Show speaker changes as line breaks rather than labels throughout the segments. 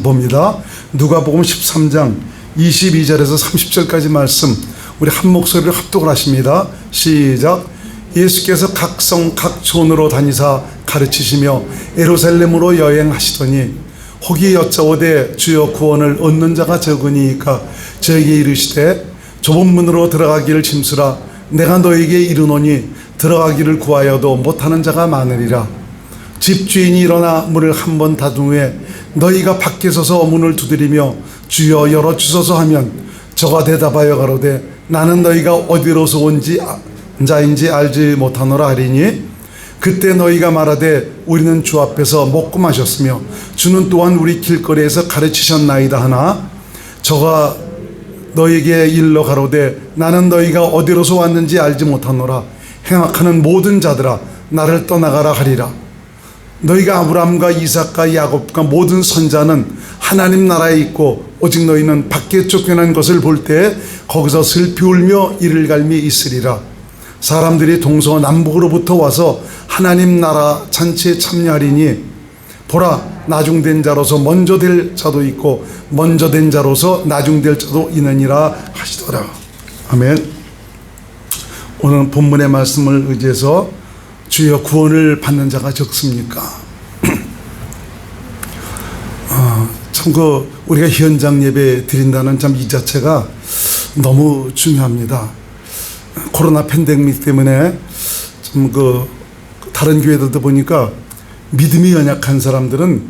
봅니다. 누가복음 13장 22절에서 30절까지 말씀 우리 한 목소리로 합독을 하십니다. 시작. 예수께서 각 성 각 촌으로 다니사 가르치시며 예루살렘으로 여행하시더니 혹이 여짜오되 주여 구원을 얻는 자가 적으니이까 저에게 이르시되 좁은 문으로 들어가기를 짐수라. 내가 너에게 이르노니 들어가기를 구하여도 못하는 자가 많으리라. 집주인이 일어나 문을 한 번 닫은 후에 너희가 밖에 서서 문을 두드리며 주여 열어주소서 하면 저가 대답하여 가로되 나는 너희가 어디로서 온 자인지 알지 못하노라 하리니 그때 너희가 말하되 우리는 주 앞에서 먹고 마셨으며 주는 또한 우리 길거리에서 가르치셨나이다 하나 저가 너희에게 일러 가로되 나는 너희가 어디로서 왔는지 알지 못하노라. 행악하는 모든 자들아 나를 떠나가라 하리라. 너희가 아브라함과 이삭과 야곱과 모든 선자는 하나님 나라에 있고 오직 너희는 밖에 쫓겨난 것을 볼 때 거기서 슬피 울며 이를 갈미 있으리라. 사람들이 동서남북으로부터 와서 하나님 나라 잔치에 참여하리니 보라 나중된 자로서 먼저 될 자도 있고 먼저 된 자로서 나중될 자도 있느니라 하시더라. 아멘. 오늘 본문의 말씀을 의지해서 주여 구원을 받는 자가 적습니까? 참 우리가 현장 예배 드린다는 참 이 자체가 너무 중요합니다. 코로나 팬데믹 때문에 좀 다른 교회들도 보니까 믿음이 연약한 사람들은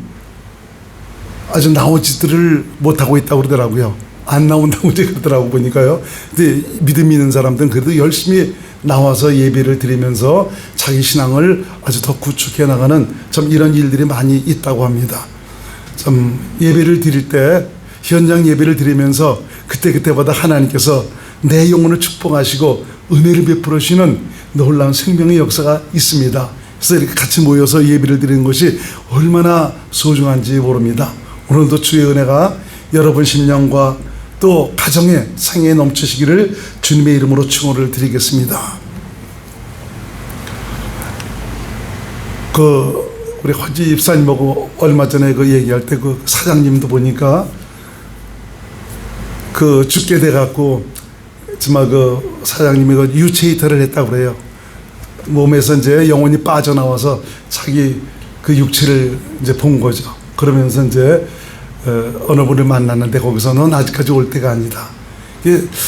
아주 나오지들을 못하고 있다고 그러더라고요. 안 나온다고 그러더라고 보니까요. 근데 믿음 있는 사람들은 그래도 열심히 나와서 예배를 드리면서 자기 신앙을 아주 더 구축해 나가는 참 이런 일들이 많이 있다고 합니다. 참 예배를 드릴 때 현장 예배를 드리면서 그때그때마다 하나님께서 내 영혼을 축복하시고 은혜를 베풀어 주시는 놀라운 생명의 역사가 있습니다. 그래서 이렇게 같이 모여서 예배를 드리는 것이 얼마나 소중한지 모릅니다. 오늘도 주의 은혜가 여러분 심령과 또 가정에 상에 넘치시기를 주님의 이름으로 축원을 드리겠습니다. 우리 허지 입사님하고 얼마 전에 얘기할 때 사장님도 보니까 죽게 돼갖고 정말 사장님이 유체이터를 했다고 그래요. 몸에서 이제 영혼이 빠져나와서 자기 육체를 이제 본 거죠. 그러면서 이제 어느 분을 만났는데 거기서 넌 아직까지 올 때가 아니다.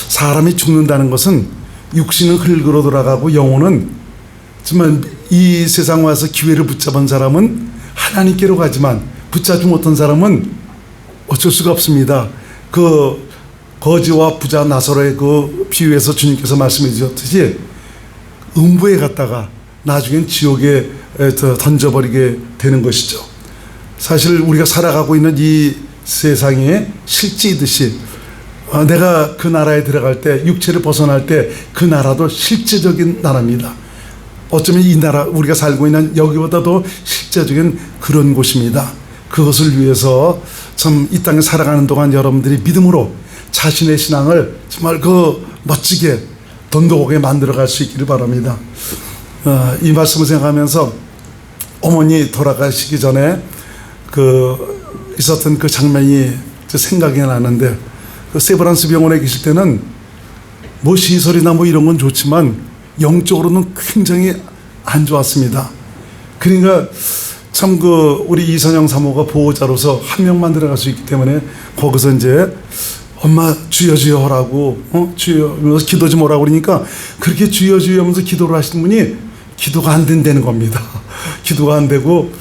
사람이 죽는다는 것은 육신은 흙으로 돌아가고 영혼은 정말 이 세상 와서 기회를 붙잡은 사람은 하나님께로 가지만 붙잡지 못한 사람은 어쩔 수가 없습니다. 거지와 부자 나사로의 비유에서 주님께서 말씀해 주셨듯이 음부에 갔다가 나중엔 지옥에 던져버리게 되는 것이죠. 사실 우리가 살아가고 있는 이 세상에 실제이듯이 내가 그 나라에 들어갈 때 육체를 벗어날 때 그 나라도 실제적인 나라입니다. 어쩌면 이 나라 우리가 살고 있는 여기보다도 실제적인 그런 곳입니다. 그것을 위해서 참 이 땅에 살아가는 동안 여러분들이 믿음으로 자신의 신앙을 정말 멋지게 돈독하게 만들어갈 수 있기를 바랍니다. 이 말씀을 생각하면서 어머니 돌아가시기 전에 있었던 장면이 생각이 나는데 세브란스 병원에 계실 때는 시설이나 이런 건 좋지만 영적으로는 굉장히 안 좋았습니다. 그러니까 참 우리 이선영 사모가 보호자로서 한 명만 들어갈 수 있기 때문에 거기서 이제 엄마 주여 주여 하라고 주여 하면서 기도 좀 오라고 그러니까 그렇게 주여 주여 하면서 기도를 하시는 분이 기도가 안 된다는 겁니다. 기도가 안 되고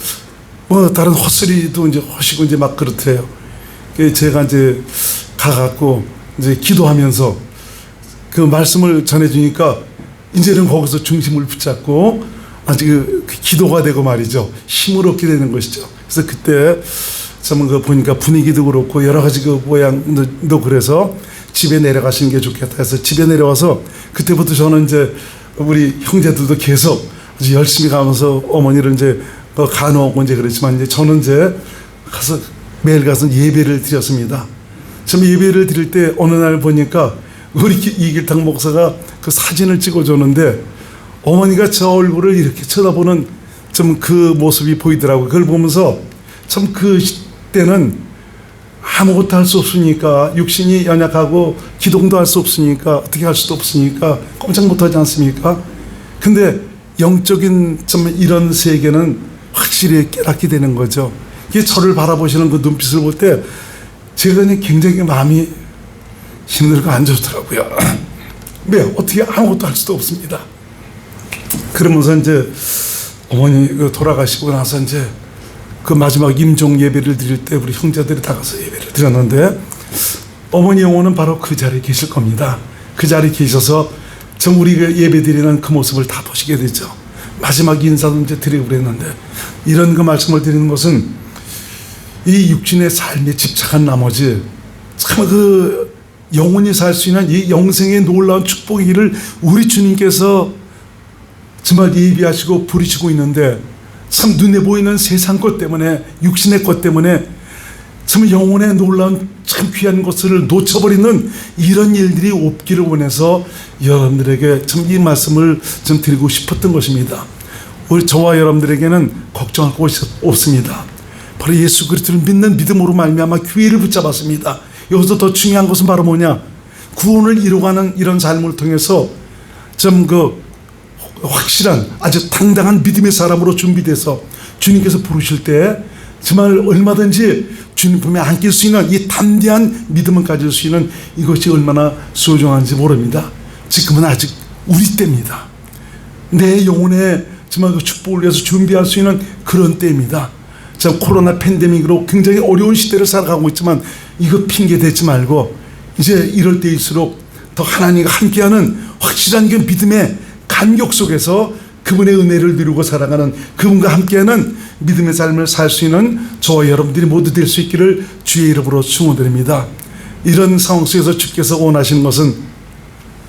다른 헛소리도 이제 하시고 이제 막 그렇대요. 제가 이제 가갖고 이제 기도하면서 그 말씀을 전해주니까 이제는 거기서 중심을 붙잡고 아주 기도가 되고 말이죠. 힘을 얻게 되는 것이죠. 그래서 그때 참 보니까 분위기도 그렇고 여러 가지 모양도 그래서 집에 내려가시는 게 좋겠다 해서 집에 내려와서 그때부터 저는 이제 우리 형제들도 계속 아주 열심히 가면서 어머니를 이제 간호하고 이제 그랬지만 이제 저는 이제 매일 가서 예배를 드렸습니다. 참 예배를 드릴 때 어느 날 보니까 우리 이길탕 목사가 사진을 찍어줬는데 어머니가 저 얼굴을 이렇게 쳐다보는 좀 모습이 보이더라고요. 그걸 보면서 참 때는 아무것도 할 수 없으니까, 육신이 연약하고 기동도 할 수 없으니까, 어떻게 할 수도 없으니까 꼼짝 못하지 않습니까? 근데 영적인 좀 이런 세계는 확실히 깨닫게 되는 거죠. 이게 저를 바라보시는 그 눈빛을 볼 때 제가 굉장히 마음이 힘들고 안 좋더라고요. 왜? 어떻게 아무것도 할 수도 없습니다. 그러면서 이제 어머니 돌아가시고 나서 이제 그 마지막 임종 예배를 드릴 때 우리 형제들이 다 가서 예배를 드렸는데, 어머니 영혼은 바로 그 자리에 계실 겁니다. 그 자리에 계셔서 전 우리가 예배 드리는 그 모습을 다 보시게 되죠. 마지막 인사도 이제 드리고 그랬는데, 이런 그 말씀을 드리는 것은 이 육신의 삶에 집착한 나머지 참 그 영혼이 살 수 있는 이 영생의 놀라운 축복이기를 우리 주님께서 정말 예비하시고 부리시고 있는데, 참 눈에 보이는 세상 것 때문에, 육신의 것 때문에 참 영혼의 놀라운 참 귀한 것을 놓쳐버리는 이런 일들이 없기를 원해서 여러분들에게 참 이 말씀을 좀 드리고 싶었던 것입니다. 우리 저와 여러분들에게는 걱정할 것이 없습니다. 바로 예수 그리스도를 믿는 믿음으로 말미암아 기회를 붙잡았습니다. 여기서 더 중요한 것은 바로 뭐냐? 구원을 이루어가는 이런 삶을 통해서 좀 확실한 아주 당당한 믿음의 사람으로 준비돼서 주님께서 부르실 때 정말 얼마든지 주님 품에 안길 수 있는 이 담대한 믿음을 가질 수 있는 이것이 얼마나 소중한지 모릅니다. 지금은 아직 우리 때입니다. 내 영혼의 정말 그 축복을 위해서 준비할 수 있는 그런 때입니다. 참 코로나 팬데믹으로 굉장히 어려운 시대를 살아가고 있지만 이거 핑계 대지 말고 이제 이럴 때일수록 더 하나님과 함께하는 확실한 그 믿음의 간격 속에서 그분의 은혜를 누리고 살아가는, 그분과 함께하는 믿음의 삶을 살 수 있는 저와 여러분들이 모두 될 수 있기를 주의 이름으로 축원드립니다. 이런 상황 속에서 주께서 원하시는 것은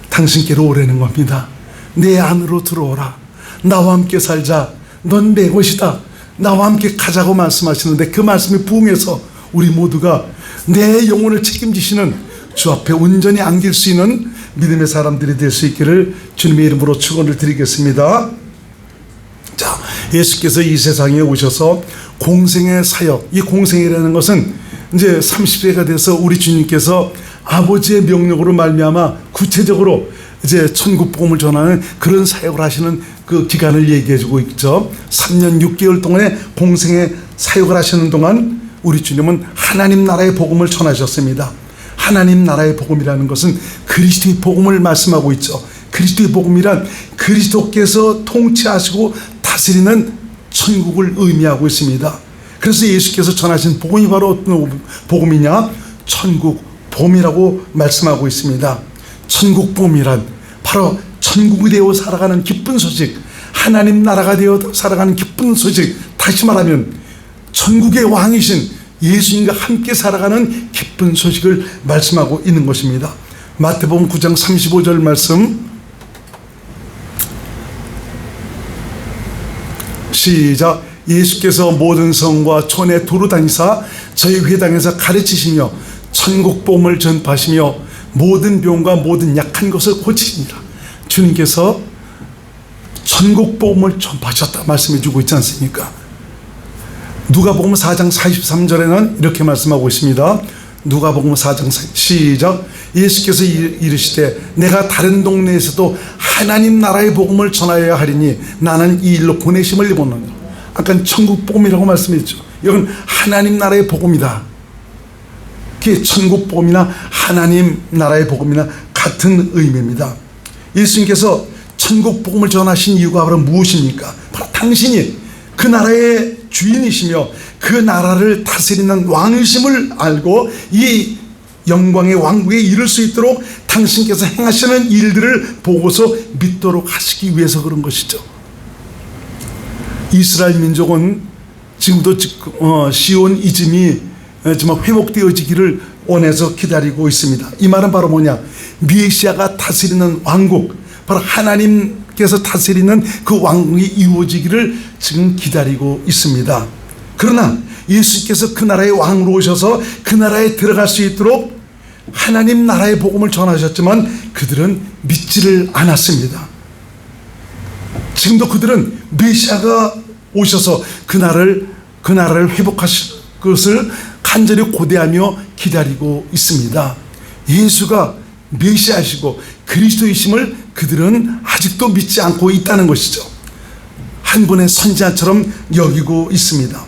당신께로 오라는 겁니다. 내 안으로 들어오라. 나와 함께 살자. 넌 내 것이다. 나와 함께 가자고 말씀하시는데, 그 말씀에 부응해서 우리 모두가 내 영혼을 책임지시는 주 앞에 온전히 안길 수 있는 믿음의 사람들이 될 수 있기를 주님의 이름으로 축원을 드리겠습니다. 자, 예수께서 이 세상에 오셔서 공생의 사역, 이 공생이라는 것은 이제 30세가 돼서 우리 주님께서 아버지의 명령으로 말미암아 구체적으로 이제 천국 복음을 전하는 그런 사역을 하시는 그 기간을 얘기해주고 있죠. 3년 6개월 동안의 공생의 사역을 하시는 동안 우리 주님은 하나님 나라의 복음을 전하셨습니다. 하나님 나라의 복음이라는 것은 그리스도의 복음을 말씀하고 있죠. 그리스도의 복음이란 그리스도께서 통치하시고 다스리는 천국을 의미하고 있습니다. 그래서 예수께서 전하신 복음이 바로 어떤 복음이냐? 천국 복음이라고 말씀하고 있습니다. 천국 복음이란 바로 천국이 되어 살아가는 기쁜 소식, 하나님 나라가 되어 살아가는 기쁜 소식, 다시 말하면 천국의 왕이신 예수님과 함께 살아가는 기쁜 소식을 말씀하고 있는 것입니다. 마태복음 9장 35절 말씀 시작. 예수께서 모든 성과 촌에 두루 다니사 저희 회당에서 가르치시며 천국 복음을 전파하시며 모든 병과 모든 약한 것을 고치시니라. 주님께서 천국 복음을 전파하셨다 말씀해 주고 있지 않습니까? 누가복음 4장 43절에는 이렇게 말씀하고 있습니다. 누가복음 4장 시작. 예수께서 이르시되 내가 다른 동네에서도 하나님 나라의 복음을 전하여야 하리니 나는 이 일로 보내심을 입었느니라. 아까 천국 복음이라고 말씀했죠. 이건 하나님 나라의 복음이다. 그게 천국 복음이나 하나님 나라의 복음이나 같은 의미입니다. 예수님께서 천국 복음을 전하신 이유가 바로 무엇입니까? 바로 당신이 그 나라의 주인이시며 그 나라를 다스리는 왕이심을 알고 이 영광의 왕국에 이를 수 있도록 당신께서 행하시는 일들을 보고서 믿도록 하시기 위해서 그런 것이죠. 이스라엘 민족은 지금도 시온 이즘이 정말 회복되어지기를 원해서 기다리고 있습니다. 이 말은 바로 뭐냐? 메시아가 다스리는 왕국, 바로 하나님께서 다스리는 그 왕국이 이루어지기를 지금 기다리고 있습니다. 그러나 예수께서 그 나라의 왕으로 오셔서 그 나라에 들어갈 수 있도록 하나님 나라의 복음을 전하셨지만 그들은 믿지를 않았습니다. 지금도 그들은 메시아가 오셔서 그 나라를 회복하실 것을 간절히 고대하며 기다리고 있습니다. 예수가 메시아시고 그리스도이심을 그들은 아직도 믿지 않고 있다는 것이죠. 한 분의 선지자처럼 여기고 있습니다.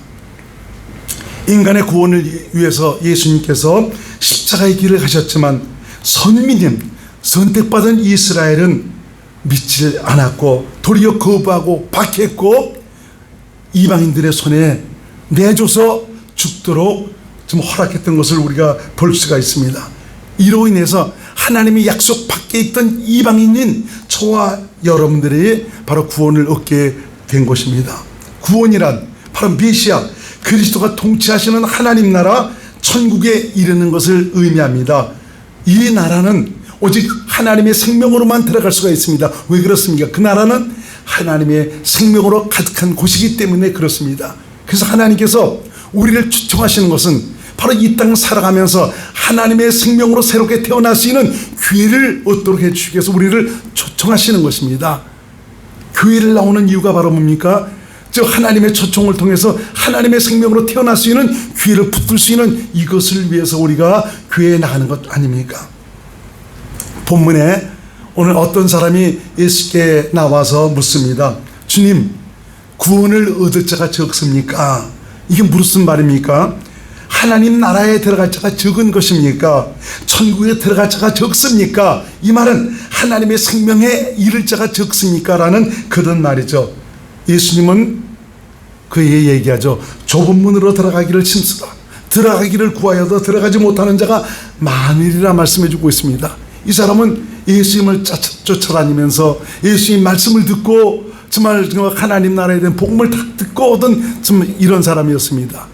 인간의 구원을 위해서 예수님께서 십자가의 길을 가셨지만 선민님, 선택받은 이스라엘은 믿지 않았고 도리어 거부하고 박해했고 이방인들의 손에 내줘서 죽도록 좀 허락했던 것을 우리가 볼 수가 있습니다. 이로 인해서 하나님이 약속 밖에 있던 이방인인 저와 여러분들이 바로 구원을 얻게 된 것입니다. 구원이란 바로 메시아 그리스도가 통치하시는 하나님 나라 천국에 이르는 것을 의미합니다. 이 나라는 오직 하나님의 생명으로만 들어갈 수가 있습니다. 왜 그렇습니까? 그 나라는 하나님의 생명으로 가득한 곳이기 때문에 그렇습니다. 그래서 하나님께서 우리를 초청하시는 것은 바로 이 땅 살아가면서 하나님의 생명으로 새롭게 태어날 수 있는 기회를 얻도록 해주시기 위해서 우리를 초청하시는 것입니다. 교회를 나오는 이유가 바로 뭡니까? 즉 하나님의 초청을 통해서 하나님의 생명으로 태어날 수 있는 기회를 붙들 수 있는 이것을 위해서 우리가 교회에 나가는 것 아닙니까? 본문에 오늘 어떤 사람이 예수께 나와서 묻습니다. 주님, 구원을 얻을 자가 적습니까? 이게 무슨 말입니까? 하나님 나라에 들어갈 자가 적은 것입니까? 천국에 들어갈 자가 적습니까? 이 말은 하나님의 생명에 이를 자가 적습니까? 라는 그런 말이죠. 예수님은 그에게 얘기하죠. 좁은 문으로 들어가기를 힘쓰다. 들어가기를 구하여도 들어가지 못하는 자가 많으리라 말씀해 주고 있습니다. 이 사람은 예수님을 쫓아다니면서 예수님 말씀을 듣고 정말 하나님 나라에 대한 복음을 다 듣고 오던 좀 이런 사람이었습니다.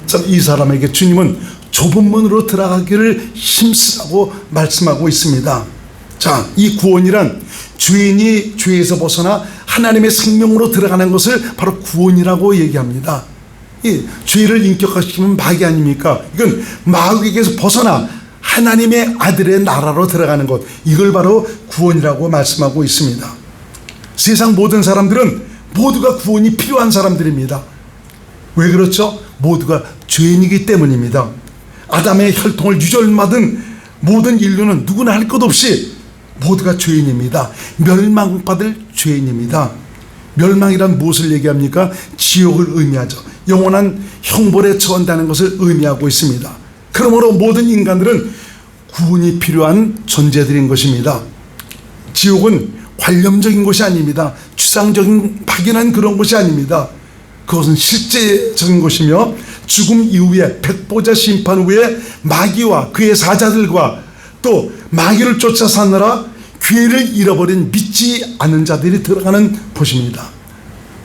참 이 사람에게 주님은 좁은 문으로 들어가기를 힘쓰라고 말씀하고 있습니다. 자, 이 구원이란 죄인이 죄에서 벗어나 하나님의 생명으로 들어가는 것을 바로 구원이라고 얘기합니다. 이 죄를 인격화시키면 마귀 아닙니까? 이건 마귀에게서 벗어나 하나님의 아들의 나라로 들어가는 것, 이걸 바로 구원이라고 말씀하고 있습니다. 세상 모든 사람들은 모두가 구원이 필요한 사람들입니다. 왜 그렇죠? 모두가 죄인이기 때문입니다. 아담의 혈통을 유전받은 모든 인류는 누구나 할 것 없이 모두가 죄인입니다. 멸망받을 죄인입니다. 멸망이란 무엇을 얘기합니까? 지옥을 의미하죠. 영원한 형벌에 처한다는 것을 의미하고 있습니다. 그러므로 모든 인간들은 구원이 필요한 존재들인 것입니다. 지옥은 관념적인 것이 아닙니다. 추상적인 막연한 그런 것이 아닙니다. 그것은 실제적인 것이며 죽음 이후에 백보자 심판 후에 마귀와 그의 사자들과 또 마귀를 쫓아 사느라 기회를 잃어버린 믿지 않는 자들이 들어가는 곳입니다.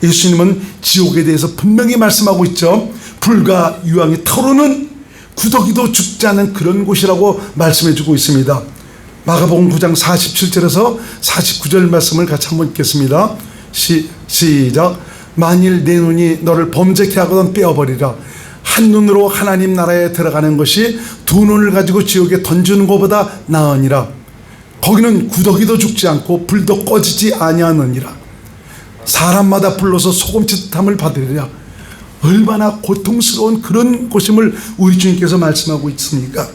예수님은 지옥에 대해서 분명히 말씀하고 있죠. 불과 유황이 타오르는 구더기도 죽지 않는 그런 곳이라고 말씀해 주고 있습니다. 마가복음 9장 47절에서 49절 말씀을 같이 한번 읽겠습니다. 시작. 만일 내 눈이 너를 범죄케 하거든 빼어버리라. 한 눈으로 하나님 나라에 들어가는 것이 두 눈을 가지고 지옥에 던지는 것보다 나으니라. 거기는 구더기도 죽지 않고 불도 꺼지지 아니하느니라. 사람마다 불러서 소금치듯함을 받으리라. 얼마나 고통스러운 그런 곳임을 우리 주님께서 말씀하고 있습니까?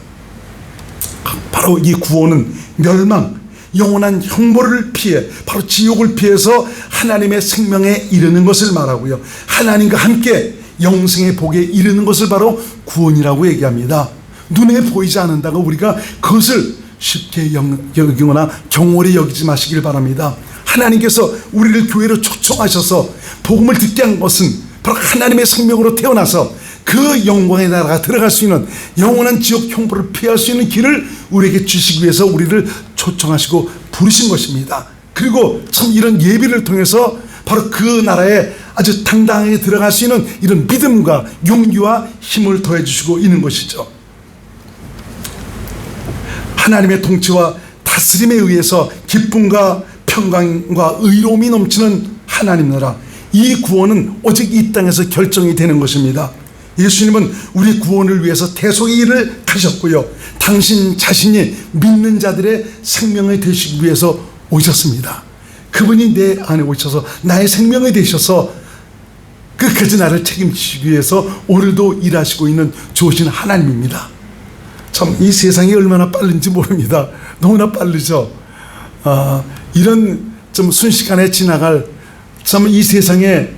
바로 이 구원은 멸망, 영원한 형벌을 피해 바로 지옥을 피해서 하나님의 생명에 이르는 것을 말하고요, 하나님과 함께 영생의 복에 이르는 것을 바로 구원이라고 얘기합니다. 눈에 보이지 않는다고 우리가 그것을 쉽게 여기거나 경홀히 여기지 마시길 바랍니다. 하나님께서 우리를 교회로 초청하셔서 복음을 듣게 한 것은 바로 하나님의 생명으로 태어나서 그 영광의 나라가 들어갈 수 있는 영원한 지옥 형벌을 피할 수 있는 길을 우리에게 주시기 위해서 우리를 초청하시고 부르신 것입니다. 그리고 참 이런 예비를 통해서 바로 그 나라에 아주 당당하게 들어갈 수 있는 이런 믿음과 용기와 힘을 더해 주시고 있는 것이죠. 하나님의 통치와 다스림에 의해서 기쁨과 평강과 의로움이 넘치는 하나님 나라, 이 구원은 오직 이 땅에서 결정이 되는 것입니다. 예수님은 우리 구원을 위해서 대속의 일을 하셨고요, 당신 자신이 믿는 자들의 생명이 되시기 위해서 오셨습니다. 그분이 내 안에 오셔서 나의 생명이 되셔서 끝까지 나를 책임지시기 위해서 오늘도 일하시고 있는 좋으신 하나님입니다. 참 이 세상이 얼마나 빠른지 모릅니다. 너무나 빠르죠. 이런 좀 순식간에 지나갈 참 이 세상에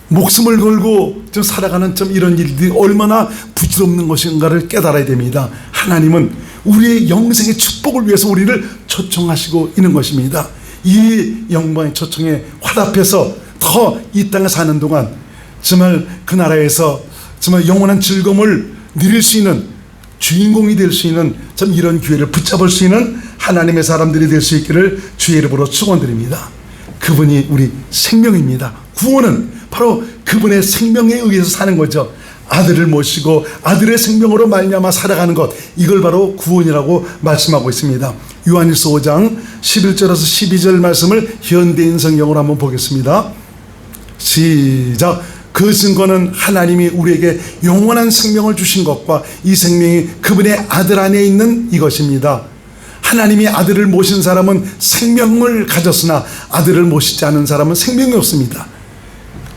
목숨을 걸고 좀 살아가는 좀 이런 일들이 얼마나 부질없는 것인가를 깨달아야 됩니다. 하나님은 우리의 영생의 축복을 위해서 우리를 초청하시고 있는 것입니다. 이 영광의 초청에 화답해서 더 이 땅에 사는 동안 정말 그 나라에서 정말 영원한 즐거움을 누릴 수 있는 주인공이 될 수 있는 참 이런 기회를 붙잡을 수 있는 하나님의 사람들이 될 수 있기를 주의 이름으로 축원드립니다. 그분이 우리 생명입니다. 구원은 바로 그분의 생명에 의해서 사는 거죠. 아들을 모시고 아들의 생명으로 말미암아 살아가는 것, 이걸 바로 구원이라고 말씀하고 있습니다. 요한일서 5장 11절에서 12절 말씀을 현대인 성경으로 한번 보겠습니다. 시작. 그 증거는 하나님이 우리에게 영원한 생명을 주신 것과 이 생명이 그분의 아들 안에 있는 이것입니다. 하나님이 아들을 모신 사람은 생명을 가졌으나 아들을 모시지 않은 사람은 생명이 없습니다.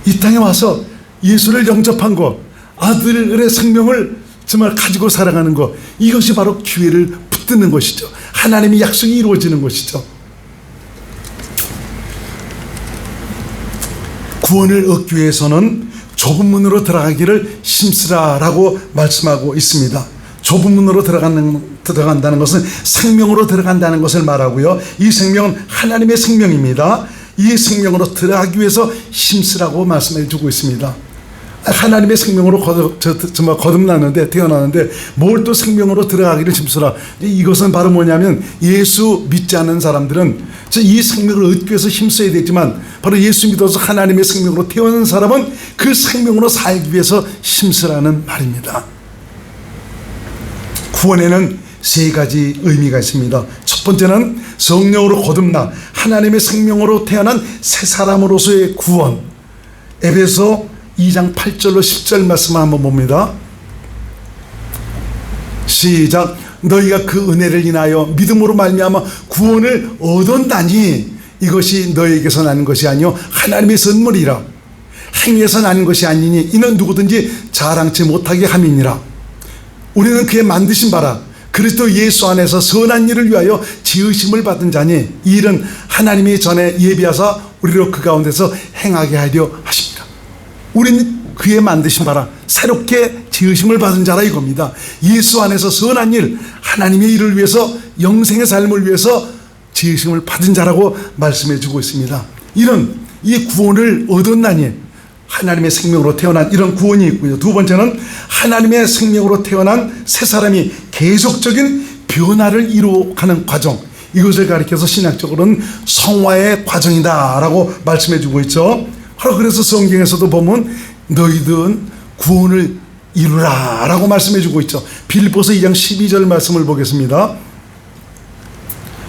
이 땅에 와서 예수를 영접한 것, 아들의 생명을 정말 가지고 살아가는 것, 이것이 바로 기회를 붙드는 것이죠. 하나님의 약속이 이루어지는 것이죠. 구원을 얻기 위해서는 좁은 문으로 들어가기를 힘쓰라라고 말씀하고 있습니다. 좁은 문으로 들어간다는 것은 생명으로 들어간다는 것을 말하고요. 이 생명은 하나님의 생명입니다. 이 생명으로 들어가기 위해서 힘쓰라고 말씀해 주고 있습니다. 하나님의 생명으로 거듭났는데, 태어났는데 뭘 또 생명으로 들어가기를 힘쓰라. 이것은 바로 뭐냐면 예수 믿지 않는 사람들은 이 생명을 얻기 위해서 힘써야 되지만 바로 예수 믿어서 하나님의 생명으로 태어난 사람은 그 생명으로 살기 위해서 힘쓰라는 말입니다. 구원에는 세 가지 의미가 있습니다. 첫 번째는 성령으로 거듭나 하나님의 생명으로 태어난 새 사람으로서의 구원. 에베소 2장 8절로 10절 말씀을 한번 봅니다. 시작. 너희가 그 은혜를 인하여 믿음으로 말미암아 구원을 얻었나니 이것이 너희에게서 나는 것이 아니요 하나님의 선물이라. 행위에서 나는 것이 아니니 이는 누구든지 자랑치 못하게 함이니라. 우리는 그의 만드신 바라 그리스도 예수 안에서 선한 일을 위하여 지으심을 받은 자니 이 일은 하나님이 전에 예비하사 우리로 그 가운데서 행하게 하려 하십니다. 우리는 그의 만드신 바라 새롭게 지으심을 받은 자라 이겁니다. 예수 안에서 선한 일, 하나님의 일을 위해서 영생의 삶을 위해서 지으심을 받은 자라고 말씀해 주고 있습니다. 이런 이 구원을 얻었나니 하나님의 생명으로 태어난 이런 구원이 있고요. 두 번째는 하나님의 생명으로 태어난 새 사람이 계속적인 변화를 이루어가는 과정, 이것을 가리켜서 신학적으로는 성화의 과정이다라고 말씀해 주고 있죠. 바로 그래서 성경에서도 보면 너희들은 구원을 이루라 라고 말씀해 주고 있죠. 빌립보서 2장 12절 말씀을 보겠습니다.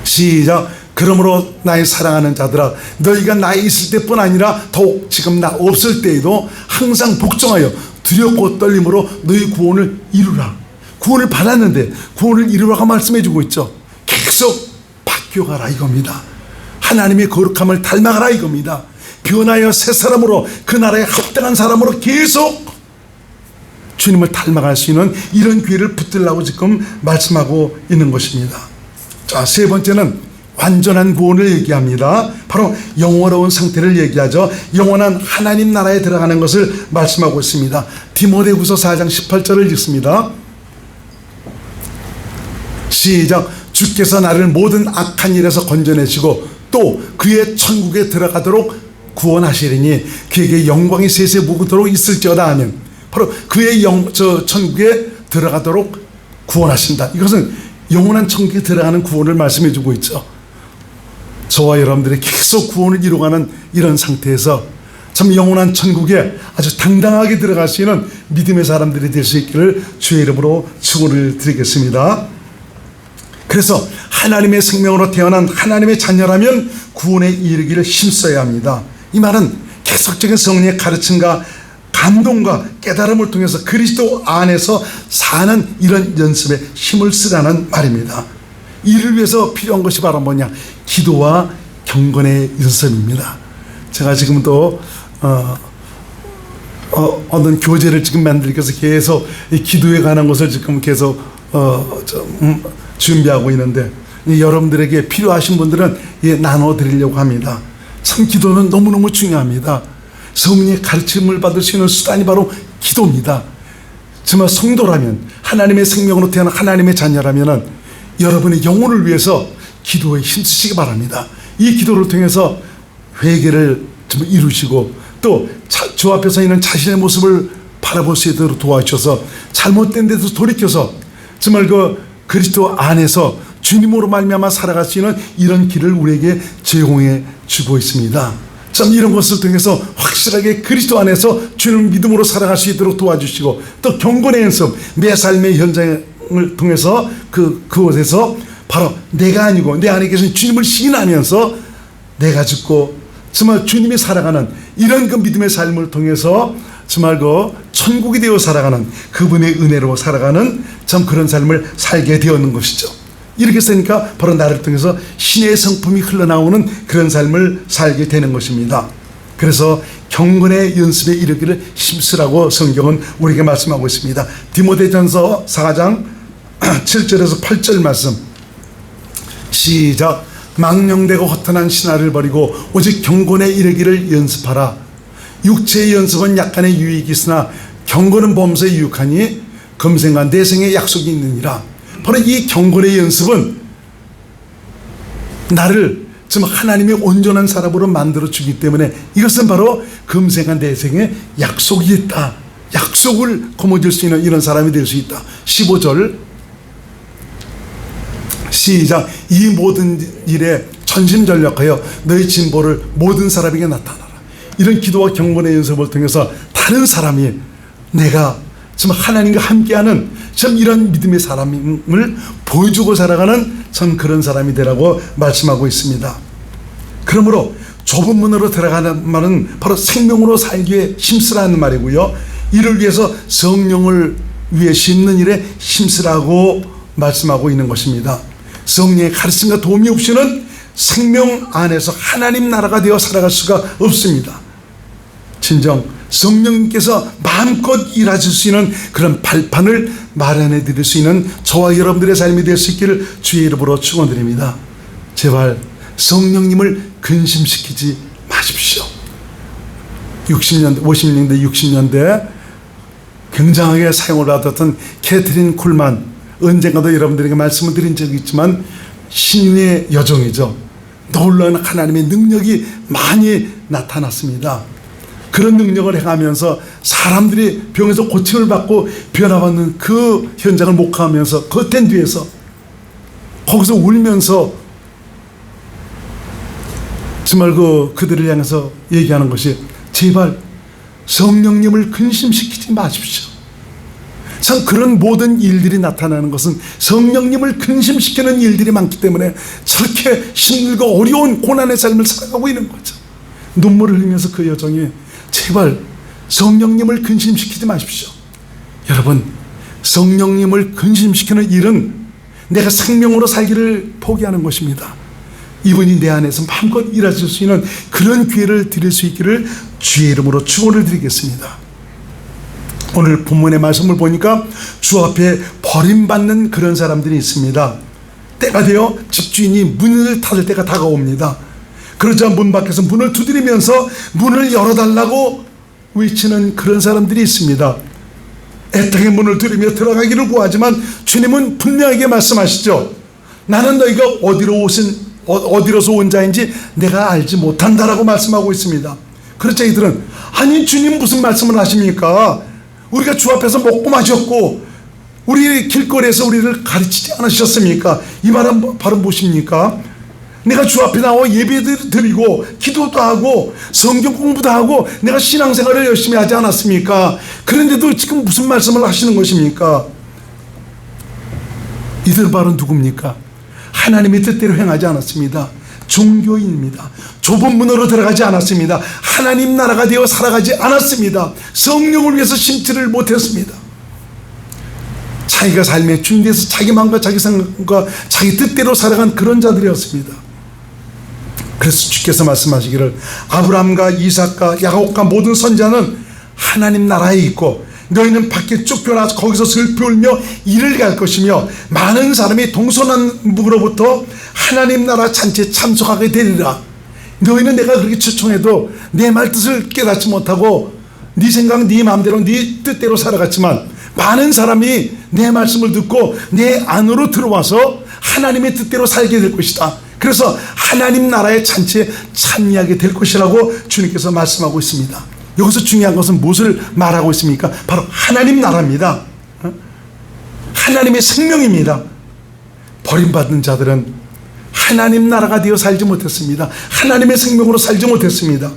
시작. 그러므로 나의 사랑하는 자들아 너희가 나에 있을 때뿐 아니라 더욱 지금 나 없을 때에도 항상 복종하여 두렵고 떨림으로 너희 구원을 이루라. 구원을 받았는데 구원을 이루라고 말씀해 주고 있죠. 계속 바뀌어가라 이겁니다. 하나님의 거룩함을 닮아가라 이겁니다. 변하여 새 사람으로 그 나라에 합당한 사람으로 계속 주님을 닮아갈 수 있는 이런 기회를 붙들라고 지금 말씀하고 있는 것입니다. 자, 세 번째는 완전한 구원을 얘기합니다. 바로 영원로운 상태를 얘기하죠. 영원한 하나님 나라에 들어가는 것을 말씀하고 있습니다. 디모데후서 4장 18절을 읽습니다. 시작. 주께서 나를 모든 악한 일에서 건져내시고 또 그의 천국에 들어가도록 구원하시리니 그에게 영광이 세세 무궁토록 있을지어다 하면 바로 그의 천국에 들어가도록 구원하신다. 이것은 영원한 천국에 들어가는 구원을 말씀해 주고 있죠. 저와 여러분들이 계속 구원을 이루어가는 이런 상태에서 참 영원한 천국에 아주 당당하게 들어갈 수 있는 믿음의 사람들이 될 수 있기를 주의 이름으로 축원을 드리겠습니다. 그래서 하나님의 생명으로 태어난 하나님의 자녀라면 구원에 이르기를 힘써야 합니다. 이 말은 계속적인 성령의 가르침과 감동과 깨달음을 통해서 그리스도 안에서 사는 이런 연습에 힘을 쓰라는 말입니다. 이를 위해서 필요한 것이 바로 뭐냐? 기도와 경건의 연습입니다. 제가 지금 또 어떤 교재를 지금 만들기 위해서 계속 이 기도에 관한 것을 지금 계속 준비하고 있는데 여러분들에게 필요하신 분들은 나눠드리려고 합니다. 참 기도는 너무너무 중요합니다. 성령의 가르침을 받을 수 있는 수단이 바로 기도입니다. 정말 성도라면, 하나님의 생명으로 태어난 하나님의 자녀라면 여러분의 영혼을 위해서 기도에 힘쓰시기 바랍니다. 이 기도를 통해서 회개를 좀 이루시고 또 주 앞에 서 있는 자신의 모습을 바라볼 수 있도록 도와주셔서 잘못된 데서 돌이켜서 정말 그리스도 안에서 주님으로 말미암아 살아갈 수 있는 이런 길을 우리에게 제공해 주고 있습니다. 참 이런 것을 통해서 확실하게 그리스도 안에서 주님 믿음으로 살아갈 수 있도록 도와주시고 또 경건의 연습, 내 삶의 현장을 통해서 그곳에서 바로 내가 아니고 내 안에 계신 주님을 시인하면서 내가 죽고 정말 주님이 살아가는 이런 믿음의 삶을 통해서 정말 천국이 되어 살아가는 그분의 은혜로 살아가는 참 그런 삶을 살게 되었는 것이죠. 이렇게 쓰니까 바로 나를 통해서 신의 성품이 흘러나오는 그런 삶을 살게 되는 것입니다. 그래서 경건의 연습에 이르기를 힘쓰라고 성경은 우리에게 말씀하고 있습니다. 디모데전서 4장 7절에서 8절 말씀 시작. 망령되고 허탄한 신화를 버리고 오직 경건에 이르기를 연습하라. 육체의 연습은 약간의 유익이 있으나 경건은 범사에 유익하니 금생과 내생의 약속이 있느니라. 바로 이 경건의 연습은 나를 좀 하나님의 온전한 사람으로 만들어주기 때문에 이것은 바로 금생과 내생의 약속이 있다. 약속을 거머쥘 수 있는 이런 사람이 될 수 있다. 15절 시작. 이 모든 일에 전심전력하여 너희 진보를 모든 사람에게 나타나라. 이런 기도와 경건의 연습을 통해서 다른 사람이 내가 참 하나님과 함께하는 참 이런 믿음의 사람을 보여주고 살아가는 참 그런 사람이 되라고 말씀하고 있습니다. 그러므로 좁은 문으로 들어가는 말은 바로 생명으로 살기에 힘쓰라는 말이고요. 이를 위해서 성령을 위해 심는 일에 힘쓰라고 말씀하고 있는 것입니다. 성령의 가르침과 도움이 없이는 생명 안에서 하나님 나라가 되어 살아갈 수가 없습니다. 진정 성령님께서 마음껏 일하실 수 있는 그런 발판을 마련해 드릴 수 있는 저와 여러분들의 삶이 될 수 있기를 주의 이름으로 축원드립니다. 제발 성령님을 근심시키지 마십시오. 60년대, 50년대, 60년대 굉장하게 사용을 받았던 캐트린 쿨만, 언젠가도 여러분들에게 말씀을 드린 적이 있지만 신유의 여정이죠. 놀라운 하나님의 능력이 많이 나타났습니다. 그런 능력을 행하면서 사람들이 병에서 고침을 받고 변화받는 그 현장을 목하면서 커튼 뒤에서 거기서 울면서 정말 그들을 향해서 얘기하는 것이 제발 성령님을 근심시키지 마십시오. 참 그런 모든 일들이 나타나는 것은 성령님을 근심시키는 일들이 많기 때문에 저렇게 힘들고 어려운 고난의 삶을 살아가고 있는 거죠. 눈물을 흘리면서 그 여정에 제발 성령님을 근심시키지 마십시오. 여러분, 성령님을 근심시키는 일은 내가 생명으로 살기를 포기하는 것입니다. 이분이 내 안에서 마음껏 일하실 수 있는 그런 기회를 드릴 수 있기를 주의 이름으로 축원을 드리겠습니다. 오늘 본문의 말씀을 보니까 주 앞에 버림받는 그런 사람들이 있습니다. 때가 되어 집주인이 문을 닫을 때가 다가옵니다. 그러자 문 밖에서 문을 두드리면서 문을 열어달라고 외치는 그런 사람들이 있습니다. 애타게 문을 두드리며 들어가기를 구하지만 주님은 분명하게 말씀하시죠. 나는 너희가 어디로서 온 자인지 내가 알지 못한다라고 말씀하고 있습니다. 그러자 이들은 아니 주님 무슨 말씀을 하십니까? 우리가 주 앞에서 먹고 마셨고 우리 길거리에서 우리를 가르치지 않으셨습니까? 이 말은 바로 무엇입니까? 내가 주 앞에 나와 예배도 드리고 기도도 하고 성경 공부도 하고 내가 신앙생활을 열심히 하지 않았습니까? 그런데도 지금 무슨 말씀을 하시는 것입니까? 이들 바로 누굽니까? 하나님의 뜻대로 행하지 않았습니다. 종교인입니다. 좁은 문으로 들어가지 않았습니다. 하나님 나라가 되어 살아가지 않았습니다. 성령을 위해서 심지를 못했습니다. 자기가 삶의 주인에서 자기 마음과 자기 생각과 자기 뜻대로 살아간 그런 자들이었습니다. 그래서 주께서 말씀하시기를 아브라함과 이삭과 야곱과 모든 선자는 하나님 나라에 있고 너희는 밖에 쫓겨나서 거기서 슬피 울며 이를 갈 것이며 많은 사람이 동서남북으로부터 하나님 나라 잔치에 참석하게 되리라. 너희는 내가 그렇게 초청해도 내 말 뜻을 깨닫지 못하고 네 생각 네 마음대로 네 뜻대로 살아갔지만 많은 사람이 내 말씀을 듣고 내 안으로 들어와서 하나님의 뜻대로 살게 될 것이다. 그래서 하나님 나라의 잔치에 참여하게 될 것이라고 주님께서 말씀하고 있습니다. 여기서 중요한 것은 무엇을 말하고 있습니까? 바로 하나님 나라입니다. 하나님의 생명입니다. 버림받은 자들은 하나님 나라가 되어 살지 못했습니다. 하나님의 생명으로 살지 못했습니다.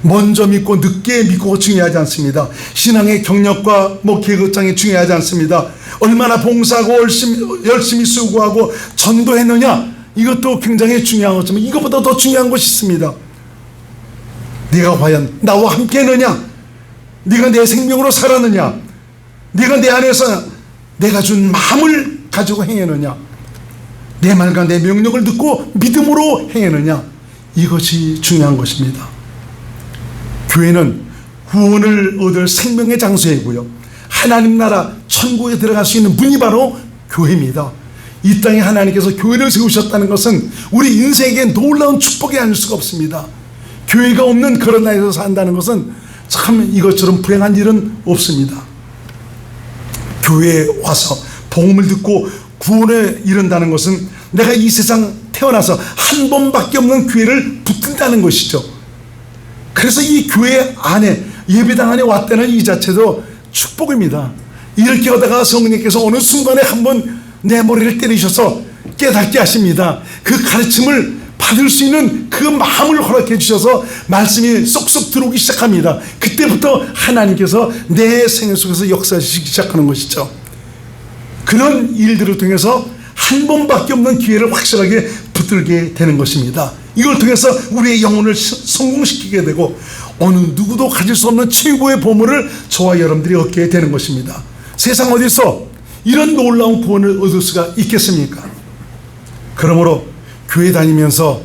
먼저 믿고 늦게 믿고가 중요하지 않습니다. 신앙의 경력과 계급장이 중요하지 않습니다. 얼마나 봉사하고 열심히 수고하고 전도했느냐, 이것도 굉장히 중요한 거지만 이것보다 더 중요한 것이 있습니다. 네가 과연 나와 함께 했느냐, 네가 내 생명으로 살았느냐, 네가 내 안에서 내가 준 마음을 가지고 행했느냐, 내 말과 내 명령을 듣고 믿음으로 행했느냐, 이것이 중요한 것입니다. 교회는 구원을 얻을 생명의 장소이고요, 하나님 나라 천국에 들어갈 수 있는 문이 바로 교회입니다. 이 땅에 하나님께서 교회를 세우셨다는 것은 우리 인생에게 놀라운 축복이 아닐 수가 없습니다. 교회가 없는 그런 나라에서 산다는 것은 참 이것처럼 불행한 일은 없습니다. 교회에 와서 복음을 듣고 구원에 이른다는 것은 내가 이 세상 태어나서 한 번밖에 없는 교회를 붙든다는 것이죠. 그래서 이 교회 안에, 예배당 안에 왔다는 이 자체도 축복입니다. 이렇게 하다가 성령님께서 어느 순간에 한번 내 머리를 때리셔서 깨닫게 하십니다. 그 가르침을 받을 수 있는 그 마음을 허락해 주셔서 말씀이 쏙쏙 들어오기 시작합니다. 그때부터 하나님께서 내 생애 속에서 역사하시기 시작하는 것이죠. 그런 일들을 통해서 한 번밖에 없는 기회를 확실하게 붙들게 되는 것입니다. 이걸 통해서 우리의 영혼을 성공시키게 되고 어느 누구도 가질 수 없는 최고의 보물을 저와 여러분들이 얻게 되는 것입니다. 세상 어디서 이런 놀라운 구원을 얻을 수가 있겠습니까? 그러므로 교회 다니면서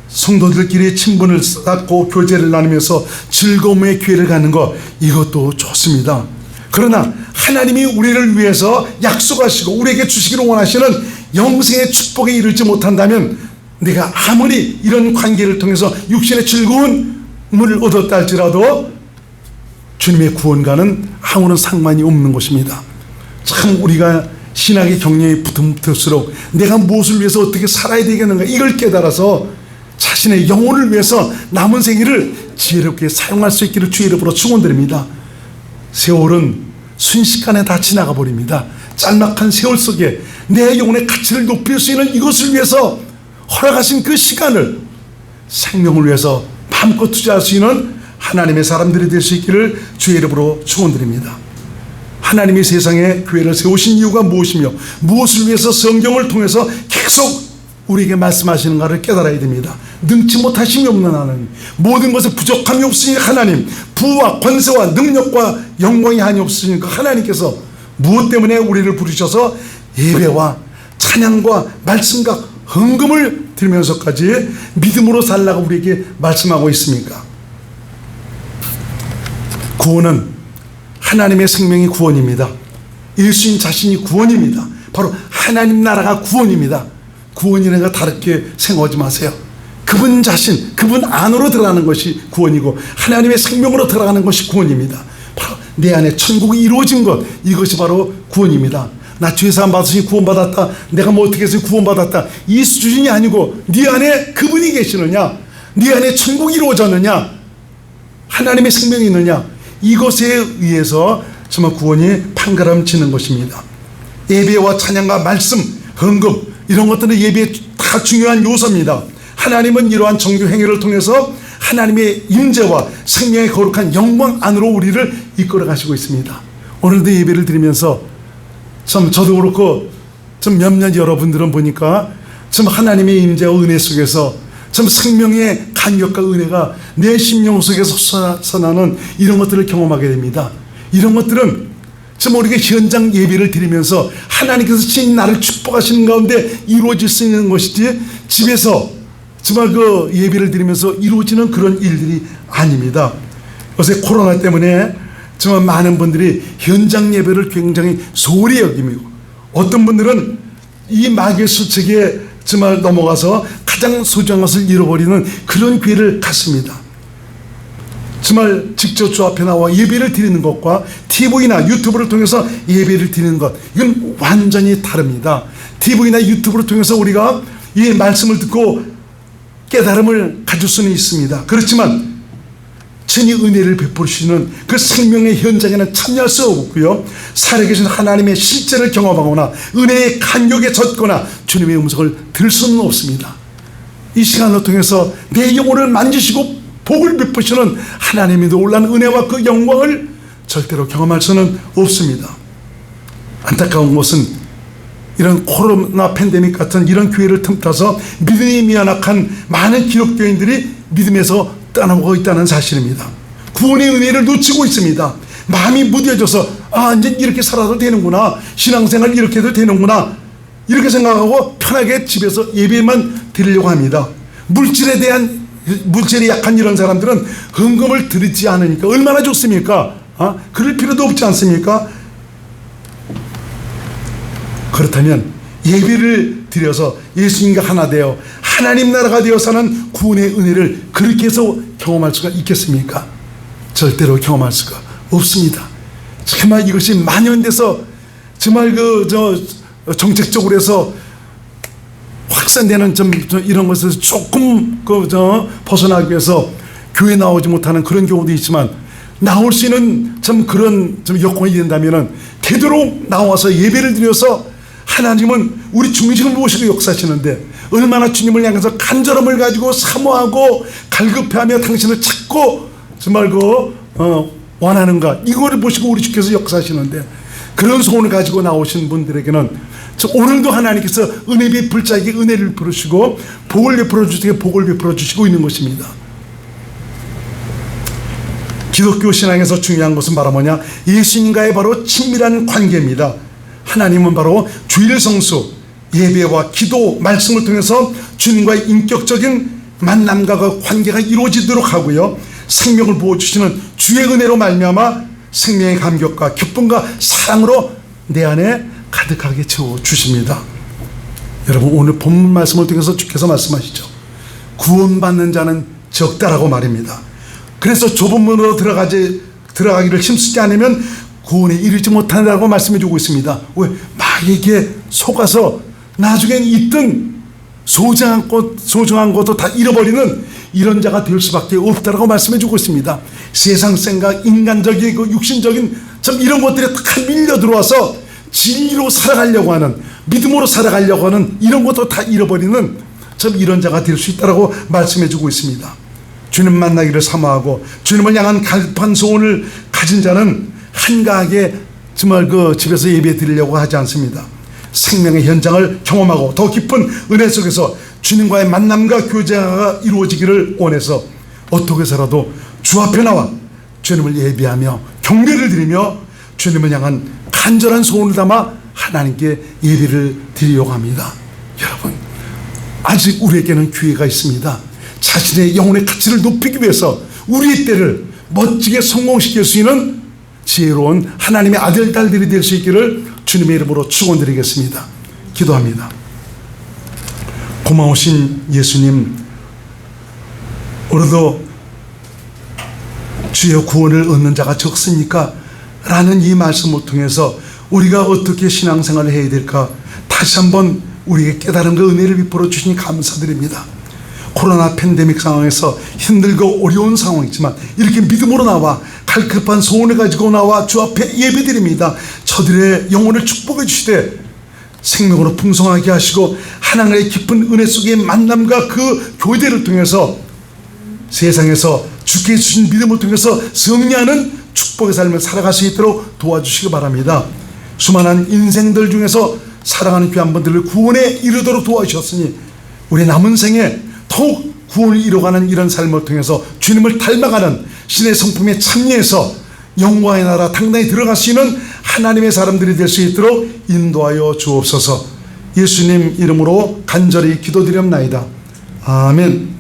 성도들끼리 친분을 쌓고 교제를 나누면서 즐거움의 기회를 갖는 것, 이것도 좋습니다. 그러나 하나님이 우리를 위해서 약속하시고 우리에게 주시기를 원하시는 영생의 축복에 이르지 못한다면 내가 아무리 이런 관계를 통해서 육신의 즐거움을 얻었다 할지라도 주님의 구원과는 아무런 상관이 없는 것입니다. 참 우리가 신학의 경륜이 붙을수록 내가 무엇을 위해서 어떻게 살아야 되겠는가, 이걸 깨달아서 자신의 영혼을 위해서 남은 생일을 지혜롭게 사용할 수 있기를 주의 이름으로 축원드립니다. 세월은 순식간에 다 지나가 버립니다. 짤막한 세월 속에 내 영혼의 가치를 높일 수 있는 이것을 위해서 허락하신 그 시간을 생명을 위해서 마음껏 투자할 수 있는 하나님의 사람들이 될 수 있기를 주의 이름으로 축원드립니다. 하나님이 세상에 교회를 세우신 이유가 무엇이며 무엇을 위해서 성경을 통해서 계속 우리에게 말씀하시는가를 깨달아야 됩니다. 능치 못하심이 없는 하나님, 모든 것에 부족함이 없으니 하나님, 부와 권세와 능력과 영광이 한이 없으니까 하나님께서 무엇 때문에 우리를 부르셔서 예배와 찬양과 말씀과 헌금을 드리면서까지 믿음으로 살라고 우리에게 말씀하고 있습니까? 구원은 하나님의 생명이 구원입니다. 예수님 자신이 구원입니다. 바로 하나님 나라가 구원입니다. 구원이라는 거 다르게 생각하지 마세요. 그분 자신, 그분 안으로 들어가는 것이 구원이고 하나님의 생명으로 들어가는 것이 구원입니다. 바로 내 안에 천국이 이루어진 것, 이것이 바로 구원입니다. 나 죄사함 받으시니 구원받았다, 내가 뭐 어떻게 해서 구원받았다, 이 수준이 아니고 네 안에 그분이 계시느냐, 네 안에 천국이 이루어졌느냐, 하나님의 생명이 있느냐, 이것에 의해서 정말 구원이 판가름치는 것입니다. 예배와 찬양과 말씀, 헌금, 이런 것들은 예배에 다 중요한 요소입니다. 하나님은 이러한 정규 행위를 통해서 하나님의 임재와 생명의 거룩한 영광 안으로 우리를 이끌어 가시고 있습니다. 오늘도 예배를 드리면서 참 저도 그렇고 좀 몇몇 여러분들은 보니까 참 하나님의 임재와 은혜 속에서 참 생명의 간격과 은혜가 내 심령 속에서 솟아나는 이런 것들을 경험하게 됩니다. 이런 것들은 참 우리가 현장 예배를 드리면서 하나님께서 친 나를 축복하시는 가운데 이루어질 수 있는 것이지, 집에서 정말 그 예배를 드리면서 이루어지는 그런 일들이 아닙니다. 요새 코로나 때문에 정말 많은 분들이 현장 예배를 굉장히 소홀히 여기며, 어떤 분들은 이 마귀의 수책에 정말 넘어가서 가장 소중한 것을 잃어버리는 그런 기회를 갖습니다. 정말 직접 주 앞에 나와 예배를 드리는 것과 TV나 유튜브를 통해서 예배를 드리는 것, 이건 완전히 다릅니다. TV나 유튜브를 통해서 우리가 이 말씀을 듣고 깨달음을 가질 수는 있습니다. 그렇지만 친히 은혜를 베푸시는 그 생명의 현장에는 참여할 수 없고요, 살아계신 하나님의 실제를 경험하거나 은혜의 간격에 젖거나 주님의 음성을 들을 수는 없습니다. 이 시간을 통해서 내 영혼을 만지시고 복을 베푸시는 하나님의 놀라운 은혜와 그 영광을 절대로 경험할 수는 없습니다. 안타까운 것은 이런 코로나 팬데믹 같은 이런 기회를 틈타서 믿음이 미연약한 많은 기독교인들이 믿음에서 떠나고 있다는 사실입니다. 구원의 은혜를 놓치고 있습니다. 마음이 무뎌져서 이제 이렇게 살아도 되는구나, 신앙생활 이렇게 해도 되는구나, 이렇게 생각하고 편하게 집에서 예배만 드리려고 합니다. 물질이 약한 이런 사람들은 헌금을 드리지 않으니까 얼마나 좋습니까? 그럴 필요도 없지 않습니까? 그렇다면 예배를 드려서 예수님과 하나 되어 하나님 나라가 되어 사는 구원의 은혜를 그렇게 해서 경험할 수가 있겠습니까? 절대로 경험할 수가 없습니다. 정말 이것이 만연돼서 정말 정책적으로 해서 확산되는 이런 것에서 조금 벗어나기 위해서 교회 나오지 못하는 그런 경우도 있지만, 나올 수 있는 그런 여건이 된다면은 되도록 나와서 예배를 드려서, 하나님은 우리 중심을 모시고 역사하시는데 얼마나 주님을 향해서 간절함을 가지고 사모하고 갈급해하며 당신을 찾고 정말 원하는가, 이거를 보시고 우리 주께서 역사하시는데, 그런 소원을 가지고 나오신 분들에게는 오늘도 하나님께서 은혜 베풀 자에게 은혜를 베푸시고 복을 베풀어 주시게 복을 베풀어 주시고 있는 것입니다. 기독교 신앙에서 중요한 것은 바로 뭐냐? 예수님과의 바로 친밀한 관계입니다. 하나님은 바로 주일 성수, 예배와 기도, 말씀을 통해서 주님과의 인격적인 만남과 그 관계가 이루어지도록 하고요, 생명을 부어주시는 주의 은혜로 말미암아 생명의 감격과 기쁨과 사랑으로 내 안에 가득하게 채워주십니다. 여러분, 오늘 본문 말씀을 통해서 주께서 말씀하시죠. 구원받는 자는 적다라고 말입니다. 그래서 좁은 문으로 들어가기를 힘쓰지 않으면 구원에 이르지 못한다고 말씀해 주고 있습니다. 왜? 마귀에게 속아서 나중엔 있던 소중한 것도 다 잃어버리는 이런 자가 될 수밖에 없다라고 말씀해 주고 있습니다. 세상 생각, 인간적인 육신적인 이런 것들이 다 밀려 들어와서 진리로 살아가려고 하는, 믿음으로 살아가려고 하는 이런 것도 다 잃어버리는 이런 자가 될 수 있다라고 말씀해 주고 있습니다. 주님 만나기를 사모하고 주님을 향한 갈급한 소원을 가진 자는 한가하게 정말 집에서 예배 드리려고 하지 않습니다. 생명의 현장을 경험하고 더 깊은 은혜 속에서 주님과의 만남과 교제가 이루어지기를 원해서 어떻게 해서라도 주 앞에 나와 주님을 예배하며 경배를 드리며 주님을 향한 간절한 소원을 담아 하나님께 예배를 드리려고 합니다. 여러분, 아직 우리에게는 기회가 있습니다. 자신의 영혼의 가치를 높이기 위해서 우리의 때를 멋지게 성공시킬 수 있는 지혜로운 하나님의 아들, 딸들이 될 수 있기를 주님의 이름으로 축원드리겠습니다. 기도합니다. 고마우신 예수님, 오늘도 주여 구원을 얻는 자가 적습니까? 라는 이 말씀을 통해서 우리가 어떻게 신앙생활을 해야 될까 다시 한번 우리에게 깨달음과 은혜를 베풀어 주시니 감사드립니다. 코로나 팬데믹 상황에서 힘들고 어려운 상황이지만 이렇게 믿음으로 나와 갈급한 소원을 가지고 나와 주 앞에 예배드립니다. 저들의 영혼을 축복해 주시되 생명으로 풍성하게 하시고 하나님의 깊은 은혜 속의 만남과 그 교대를 통해서 세상에서 주께 주신 믿음을 통해서 승리하는 축복의 삶을 살아갈 수 있도록 도와주시기 바랍니다. 수많은 인생들 중에서 사랑하는 귀한 분들을 구원에 이르도록 도와주셨으니 우리 남은 생에 더욱 구원을 이뤄가는 이런 삶을 통해서 주님을 닮아가는 신의 성품에 참여해서 영광의 나라 당당히 들어갈 수 있는 하나님의 사람들이 될 수 있도록 인도하여 주옵소서. 예수님 이름으로 간절히 기도드리옵나이다. 아멘.